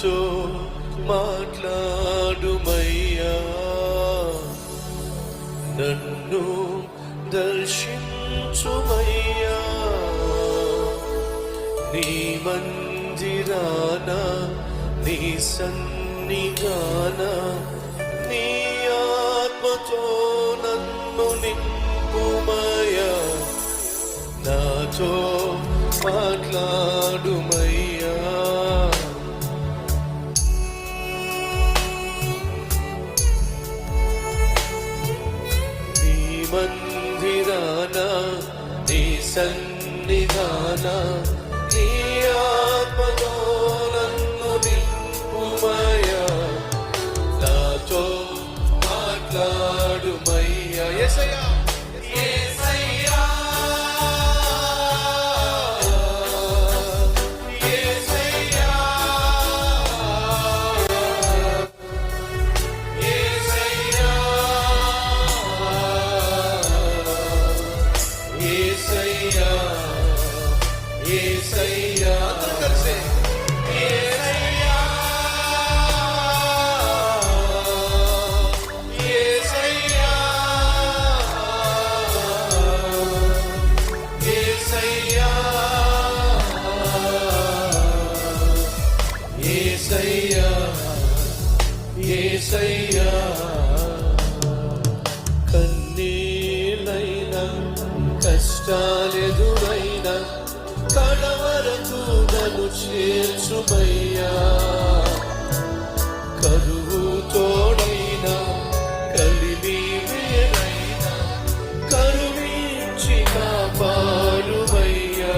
నాతో మాట్లాడుమయ్యా, నన్ను దర్శించుమయ్యా. నీ మందిరాన నీ సన్నిధాన నీ ఆత్మతో నన్ను నింపుమయ్యా, నాతో మాట్లాడుమయ్యా. నీ మందిరాన నీ సన్నిధాన నీ ఆత్మతో నన్ను నింపుమయ్యా, నాతో మాట్లాడుమయ్యా. యేసయ్యా కన్నీళ్ళైనా కష్టాలెదురైనా కడవరకు నన్ను చేర్చుమయ్యా, కరువు తోడైనా కలిమి వేరైనా కరుణించి కాపాడుమయ్యా.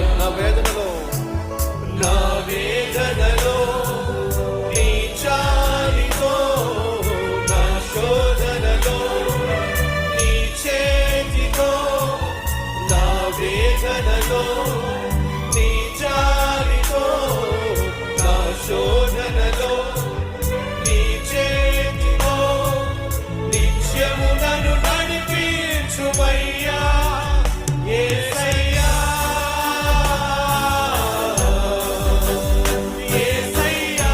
నా వేదనలో నీ జాలితో నా శోధనలో నీ చేతితో నిత్యము నన్ను నడిపించుమయ్యా. యేసయ్యా యేసయ్యా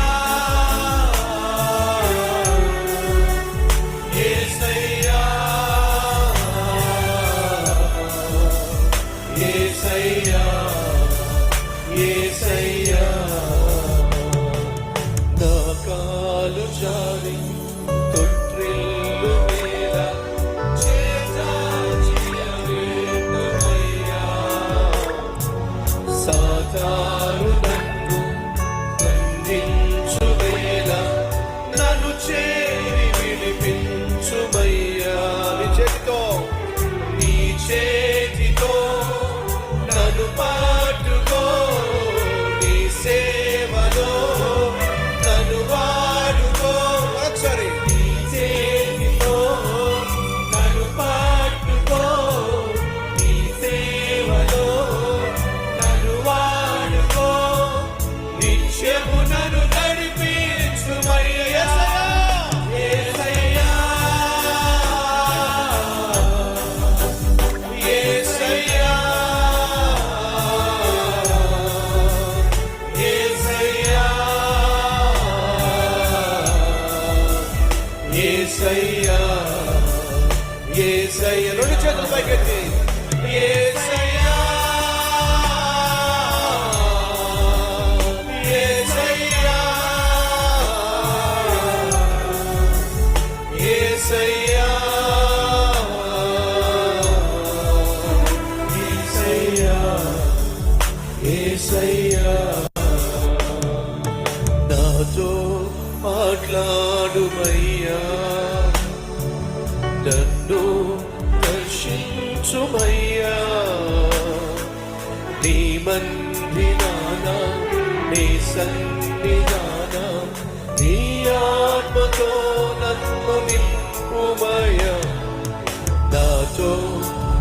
యేసయ్యా యేసయ్యా యేసయ్యా. నా కాలు జారి తొట్టిల్లు మీద చేజార్చినవేందుమయ్యా, సాతాను నన్ను బంధించు వేళ నన్ను చేరి విడిపించుమయ్యా. నీ చేతితో నన్ను పట్టుకో, నీ సేవలో నన్ను వాడుకో. ఒకసారి నీ చేతితో నన్ను పట్టుకో, నీ సేవలో నన్ను వాడుకో, నిత్యము నన్ను నడిపించుమయ్యా. యేసయ్యా యేసయ్యా రెండు చేతులు పైకెత్తి యేసయ్యా యేసయ్యా యేసయ్యా యేసయ్యా యేసయ్యా. నాతో మాట్లాడుమయ్యా, నన్ను దర్శించుమయ్యా. నీ మందిరాన నీ సన్నిధాన నీ ఆత్మతో నన్ను నింపుమయ్యా, నాతో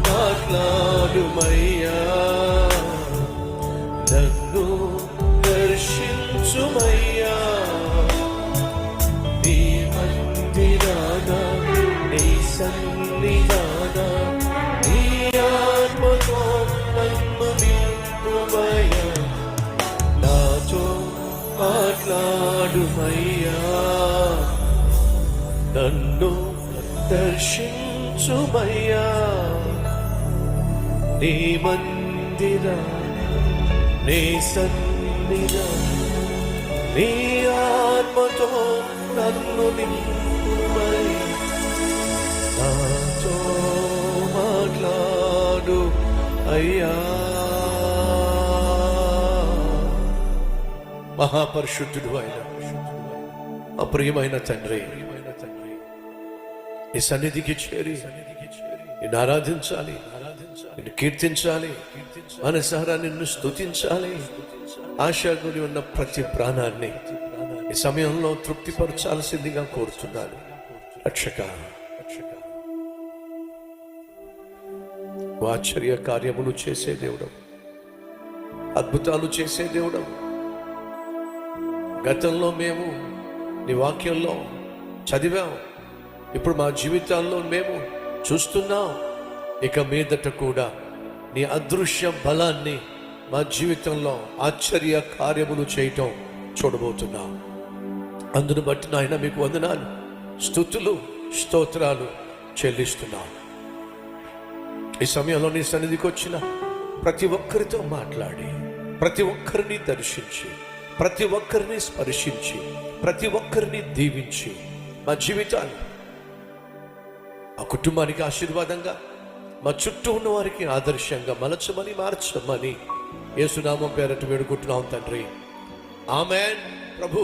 మాట్లాడుమయ్యా, నన్ను దర్శించుమయ్యా. నీ మందిరాన నీ సన్నిధాన నీ ఆత్మతో నన్ను నింపుమయ్యా, నాతో మాట్లాడుమయ్యా. దర్శించుమయ్యా నీ మందిర నీ సన్నిధ నీ ఆత్మతో నన్ను నింపుమయ్యా నాతో మాట్లాడు అయ్యా. మహాపరిశుద్ధుడు అయిన మా ప్రియమైన తండ్రి, నీ సన్నిధికి చేరి నిన్ను ఆరాధించాలి, నిన్ను కీర్తించాలి, మనసారా నిన్ను స్తుతించాలి. ఆశగుని ఉన్న ప్రతి ప్రాణాన్ని ఈ సమయంలో తృప్తిపరచాల్సిందిగా కోరుతున్నాను. రక్షక, ఆశ్చర్య కార్యములు చేసే దేవుడు, అద్భుతాలు చేసే దేవుడు. గతంలో మేము నీ వాక్యంలో చదివాం, ఇప్పుడు మా జీవితాల్లో మేము చూస్తున్నాం. ఇక మీదట కూడా నీ అదృశ్య బలాన్ని మా జీవితంలో ఆశ్చర్య కార్యములు చేయటం చూడబోతున్నాం. అందును బట్టి నాయన మీకు వందనాలు, స్తుతులు, స్తోత్రాలు చెల్లిస్తున్నాం. ఈ సమయంలో నీ సన్నిధికి వచ్చిన ప్రతి ఒక్కరితో మాట్లాడి, ప్రతి ఒక్కరిని దర్శించి, ప్రతి ఒక్కరిని స్పర్శించి, ప్రతి ఒక్కరిని దీవించి మా జీవితాలు ఆ కుటుంబానికి ఆశీర్వాదంగా, మా చుట్టూ ఉన్న వారికి ఆదర్శంగా మలచమని, మార్చమని యేసునామం పేరట వేడుకుంటున్నాం తండ్రి. ఆమేన్. ప్రభు